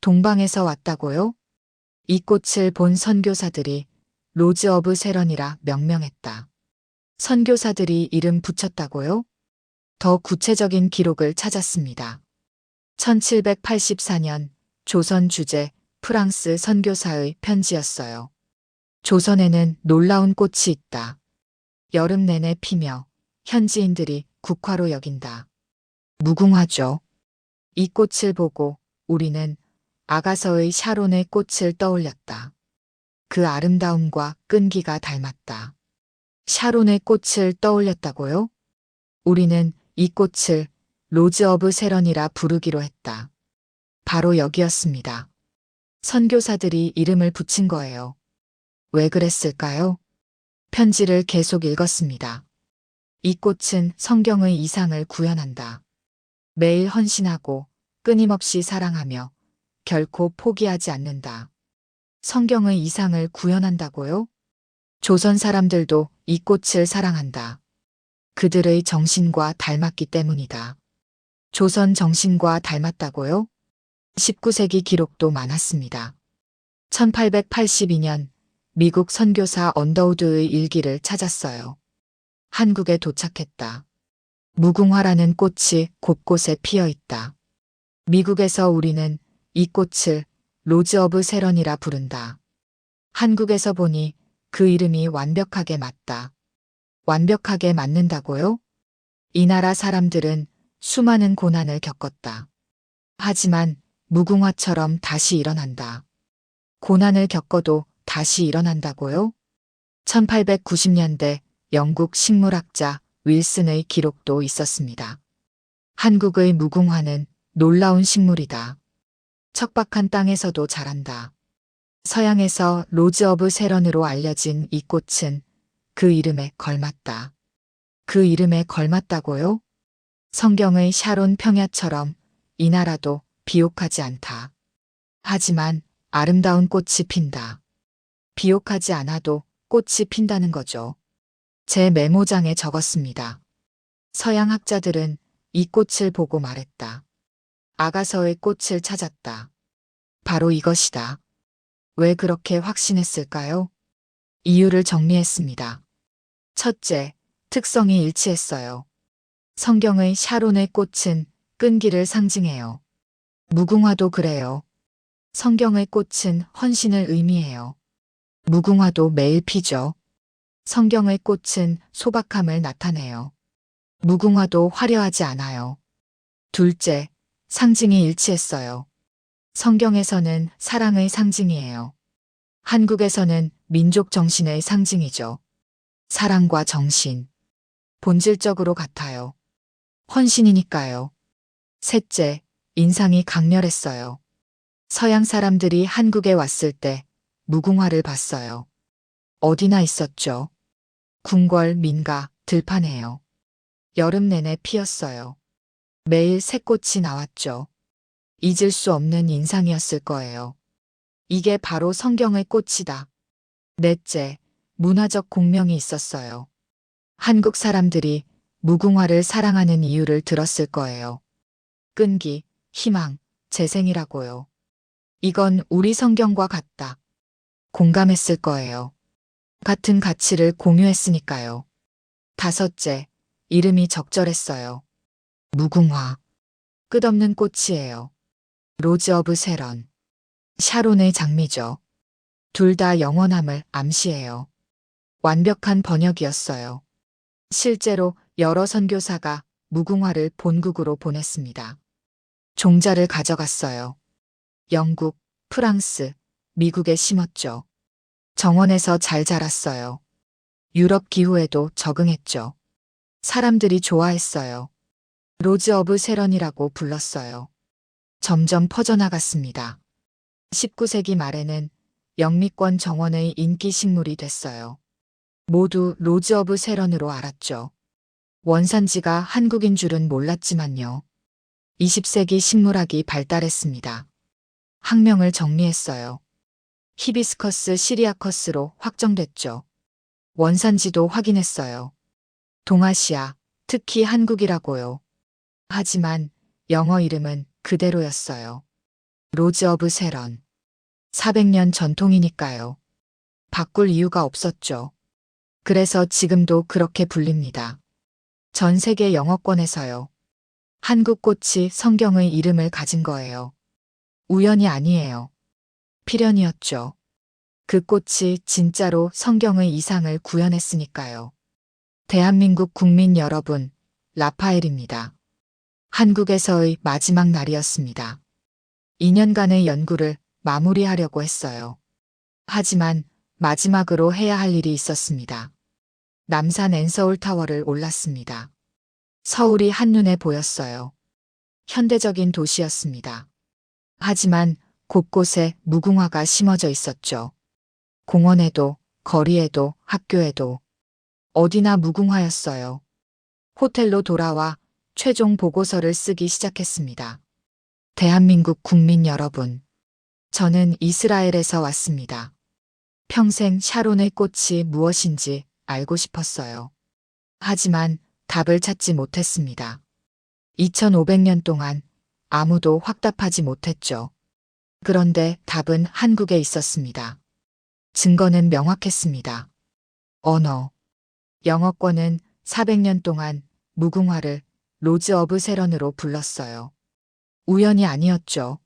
동방에서 왔다고요? 이 꽃을 본 선교사들이 로즈 오브 세런이라 명명했다. 선교사들이 이름 붙였다고요? 더 구체적인 기록을 찾았습니다. 1784년 조선 주재 프랑스 선교사의 편지였어요. 조선에는 놀라운 꽃이 있다. 여름 내내 피며 현지인들이 국화로 여긴다. 무궁화죠. 이 꽃을 보고 우리는 아가서의 샤론의 꽃을 떠올렸다. 그 아름다움과 끈기가 닮았다. 샤론의 꽃을 떠올렸다고요? 우리는 이 꽃을 로즈 오브 세런이라 부르기로 했다. 바로 여기였습니다. 선교사들이 이름을 붙인 거예요. 왜 그랬을까요? 편지를 계속 읽었습니다. 이 꽃은 성경의 이상을 구현한다. 매일 헌신하고 끊임없이 사랑하며 결코 포기하지 않는다. 성경의 이상을 구현한다고요? 조선 사람들도 이 꽃을 사랑한다. 그들의 정신과 닮았기 때문이다. 조선 정신과 닮았다고요? 19세기 기록도 많았습니다. 1882년 미국 선교사 언더우드의 일기를 찾았어요. 한국에 도착했다. 무궁화라는 꽃이 곳곳에 피어 있다. 미국에서 우리는 이 꽃을 로즈 오브 세런이라 부른다. 한국에서 보니 그 이름이 완벽하게 맞다. 완벽하게 맞는다고요? 이 나라 사람들은 수많은 고난을 겪었다. 하지만 무궁화처럼 다시 일어난다. 고난을 겪어도 다시 일어난다고요? 1890년대 영국 식물학자 윌슨의 기록도 있었습니다. 한국의 무궁화는 놀라운 식물이다. 척박한 땅에서도 자란다. 서양에서 로즈 오브 세런으로 알려진 이 꽃은 그 이름에 걸맞다. 그 이름에 걸맞다고요? 성경의 샤론 평야처럼 이 나라도 비옥하지 않다. 하지만 아름다운 꽃이 핀다. 비옥하지 않아도 꽃이 핀다는 거죠. 제 메모장에 적었습니다. 서양 학자들은 이 꽃을 보고 말했다. 아가서의 꽃을 찾았다. 바로 이것이다. 왜 그렇게 확신했을까요? 이유를 정리했습니다. 첫째, 특성이 일치했어요. 성경의 샤론의 꽃은 끈기를 상징해요. 무궁화도 그래요. 성경의 꽃은 헌신을 의미해요. 무궁화도 매일 피죠. 성경의 꽃은 소박함을 나타내요. 무궁화도 화려하지 않아요. 둘째, 상징이 일치했어요. 성경에서는 사랑의 상징이에요. 한국에서는 민족 정신의 상징이죠. 사랑과 정신. 본질적으로 같아요. 헌신이니까요. 셋째, 인상이 강렬했어요. 서양 사람들이 한국에 왔을 때 무궁화를 봤어요. 어디나 있었죠. 궁궐, 민가, 들판에요. 여름 내내 피었어요. 매일 새 꽃이 나왔죠. 잊을 수 없는 인상이었을 거예요. 이게 바로 성경의 꽃이다. 넷째, 문화적 공명이 있었어요. 한국 사람들이 무궁화를 사랑하는 이유를 들었을 거예요. 끈기, 희망, 재생이라고요. 이건 우리 성경과 같다. 공감했을 거예요. 같은 가치를 공유했으니까요. 다섯째, 이름이 적절했어요. 무궁화. 끝없는 꽃이에요. 로즈 오브 세런. 샤론의 장미죠. 둘 다 영원함을 암시해요. 완벽한 번역이었어요. 실제로 여러 선교사가 무궁화를 본국으로 보냈습니다. 종자를 가져갔어요. 영국, 프랑스, 미국에 심었죠. 정원에서 잘 자랐어요. 유럽 기후에도 적응했죠. 사람들이 좋아했어요. 로즈 오브 세런이라고 불렀어요. 점점 퍼져나갔습니다. 19세기 말에는 영미권 정원의 인기 식물이 됐어요. 모두 로즈 오브 세런으로 알았죠. 원산지가 한국인 줄은 몰랐지만요. 20세기 식물학이 발달했습니다. 학명을 정리했어요. 히비스커스 시리아커스로 확정됐죠. 원산지도 확인했어요. 동아시아, 특히 한국이라고요. 하지만 영어 이름은 그대로였어요. 로즈 오브 세런. 400년 전통이니까요. 바꿀 이유가 없었죠. 그래서 지금도 그렇게 불립니다. 전 세계 영어권에서요. 한국 꽃이 성경의 이름을 가진 거예요. 우연이 아니에요. 필연이었죠. 그 꽃이 진짜로 성경의 이상을 구현했으니까요. 대한민국 국민 여러분, 라파엘입니다. 한국에서의 마지막 날이었습니다. 2년간의 연구를 마무리하려고 했어요. 하지만 마지막으로 해야 할 일이 있었습니다. 남산 엔서울타워를 올랐습니다. 서울이 한눈에 보였어요. 현대적인 도시였습니다. 하지만 곳곳에 무궁화가 심어져 있었죠. 공원에도, 거리에도, 학교에도. 어디나 무궁화였어요. 호텔로 돌아와 최종 보고서를 쓰기 시작했습니다. 대한민국 국민 여러분, 저는 이스라엘에서 왔습니다. 평생 샤론의 꽃이 무엇인지 알고 싶었어요. 하지만 답을 찾지 못했습니다. 2500년 동안 아무도 확답하지 못했죠. 그런데 답은 한국에 있었습니다. 증거는 명확했습니다. 언어. 영어권은 400년 동안 무궁화를 로즈 오브 세런으로 불렀어요. 우연이 아니었죠.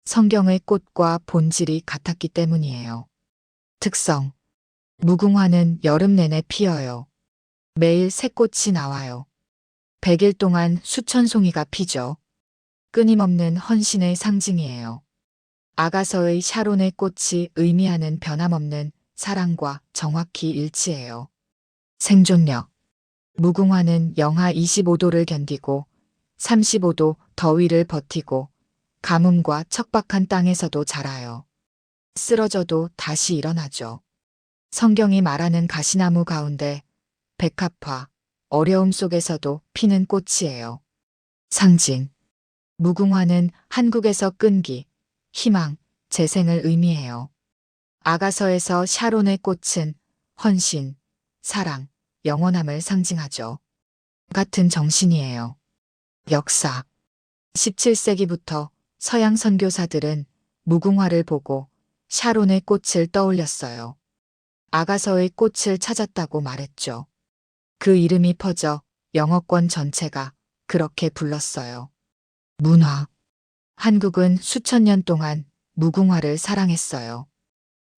성경의 꽃과 본질이 같았기 때문이에요. 특성. 무궁화는 여름 내내 피어요. 매일 새 꽃이 나와요. 100일 동안 수천 송이가 피죠. 끊임없는 헌신의 상징이에요. 아가서의 샤론의 꽃이 의미하는 변함없는 사랑과 정확히 일치해요. 생존력. 무궁화는 영하 25도를 견디고 35도 더위를 버티고 가뭄과 척박한 땅에서도 자라요. 쓰러져도 다시 일어나죠. 성경이 말하는 가시나무 가운데 백합화, 어려움 속에서도 피는 꽃이에요. 상징. 무궁화는 한국에서 끈기, 희망, 재생을 의미해요. 아가서에서 샤론의 꽃은 헌신, 사랑, 영원함을 상징하죠. 같은 정신이에요. 역사. 17세기부터 서양 선교사들은 무궁화를 보고 샤론의 꽃을 떠올렸어요. 아가서의 꽃을 찾았다고 말했죠. 그 이름이 퍼져 영어권 전체가 그렇게 불렀어요. 문화. 한국은 수천 년 동안 무궁화를 사랑했어요.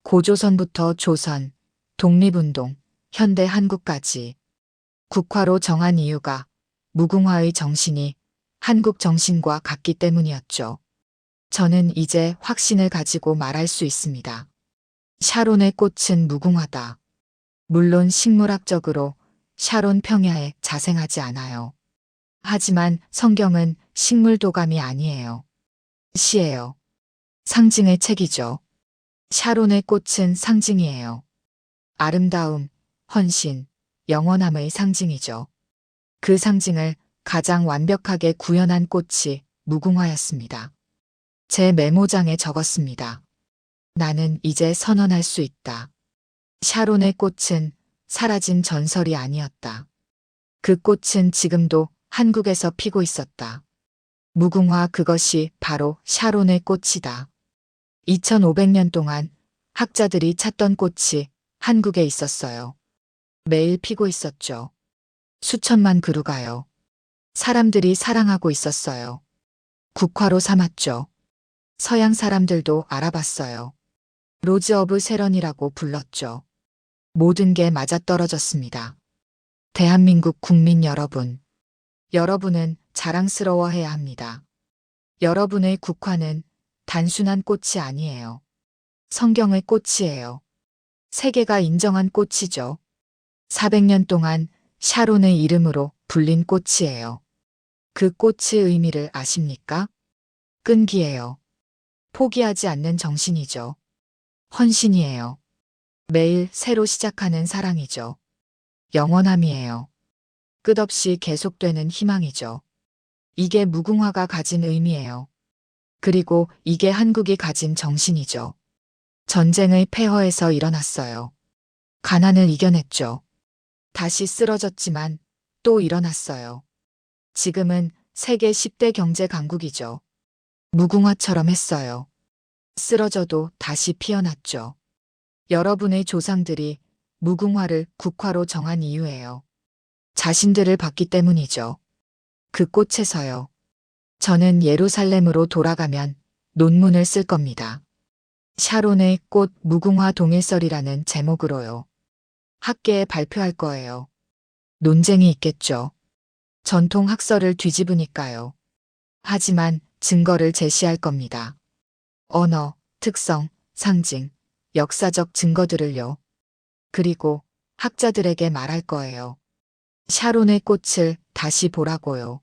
고조선부터 조선, 독립운동, 현대 한국까지. 국화로 정한 이유가 무궁화의 정신이 한국 정신과 같기 때문이었죠. 저는 이제 확신을 가지고 말할 수 있습니다. 샤론의 꽃은 무궁화다. 물론 식물학적으로 샤론 평야에 자생하지 않아요. 하지만 성경은 식물 도감이 아니에요. 시예요. 상징의 책이죠. 샤론의 꽃은 상징이에요. 아름다움, 헌신, 영원함의 상징이죠. 그 상징을 가장 완벽하게 구현한 꽃이 무궁화였습니다. 제 메모장에 적었습니다. 나는 이제 선언할 수 있다. 샤론의 꽃은 사라진 전설이 아니었다. 그 꽃은 지금도 한국에서 피고 있었다. 무궁화 그것이 바로 샤론의 꽃이다. 2500년 동안 학자들이 찾던 꽃이 한국에 있었어요. 매일 피고 있었죠. 수천만 그루가요. 사람들이 사랑하고 있었어요. 국화로 삼았죠. 서양 사람들도 알아봤어요. 로즈 오브 세런이라고 불렀죠. 모든 게 맞아떨어졌습니다. 대한민국 국민 여러분. 여러분은 자랑스러워해야 합니다. 여러분의 국화는 단순한 꽃이 아니에요. 성경의 꽃이에요. 세계가 인정한 꽃이죠. 400년 동안 샤론의 이름으로 불린 꽃이에요. 그 꽃의 의미를 아십니까? 끈기예요. 포기하지 않는 정신이죠. 헌신이에요. 매일 새로 시작하는 사랑이죠. 영원함이에요. 끝없이 계속되는 희망이죠. 이게 무궁화가 가진 의미예요. 그리고 이게 한국이 가진 정신이죠. 전쟁의 폐허에서 일어났어요. 가난을 이겨냈죠. 다시 쓰러졌지만 또 일어났어요. 지금은 세계 10대 경제 강국이죠. 무궁화처럼 했어요. 쓰러져도 다시 피어났죠. 여러분의 조상들이 무궁화를 국화로 정한 이유예요. 자신들을 봤기 때문이죠. 그 꽃에서요. 저는 예루살렘으로 돌아가면 논문을 쓸 겁니다. 샤론의 꽃 무궁화 동일설이라는 제목으로요. 학계에 발표할 거예요. 논쟁이 있겠죠. 전통 학설을 뒤집으니까요. 하지만 증거를 제시할 겁니다. 언어, 특성, 상징, 역사적 증거들을요. 그리고 학자들에게 말할 거예요. 샤론의 꽃을 다시 보라고요.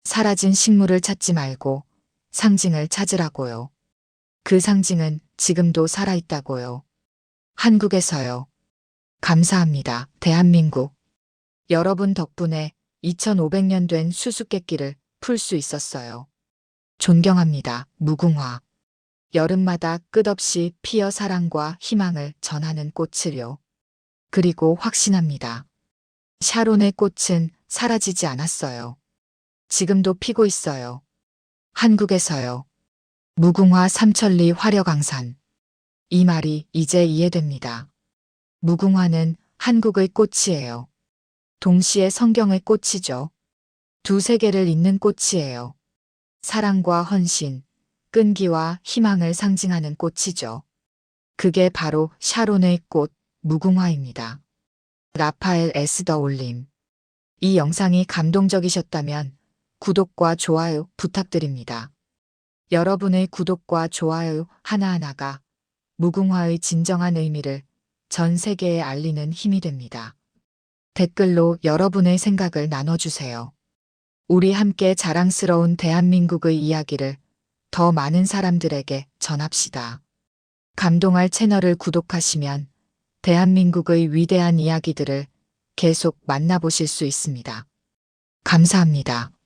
사라진 식물을 찾지 말고 상징을 찾으라고요. 그 상징은 지금도 살아있다고요. 한국에서요. 감사합니다. 대한민국. 여러분 덕분에 2500년 된 수수께끼를 풀 수 있었어요. 존경합니다. 무궁화. 여름마다 끝없이 피어 사랑과 희망을 전하는 꽃을요. 그리고 확신합니다. 샤론의 꽃은 사라지지 않았어요. 지금도 피고 있어요. 한국에서요. 무궁화 삼천리 화려강산. 이 말이 이제 이해됩니다. 무궁화는 한국의 꽃이에요. 동시에 성경의 꽃이죠. 두 세계를 잇는 꽃이에요. 사랑과 헌신, 끈기와 희망을 상징하는 꽃이죠. 그게 바로 샤론의 꽃, 무궁화입니다. 라파엘 에스더 올림. 이 영상이 감동적이셨다면 구독과 좋아요 부탁드립니다. 여러분의 구독과 좋아요 하나하나가 무궁화의 진정한 의미를 전 세계에 알리는 힘이 됩니다. 댓글로 여러분의 생각을 나눠주세요. 우리 함께 자랑스러운 대한민국의 이야기를 더 많은 사람들에게 전합시다. 감동할 채널을 구독하시면 대한민국의 위대한 이야기들을 계속 만나보실 수 있습니다. 감사합니다.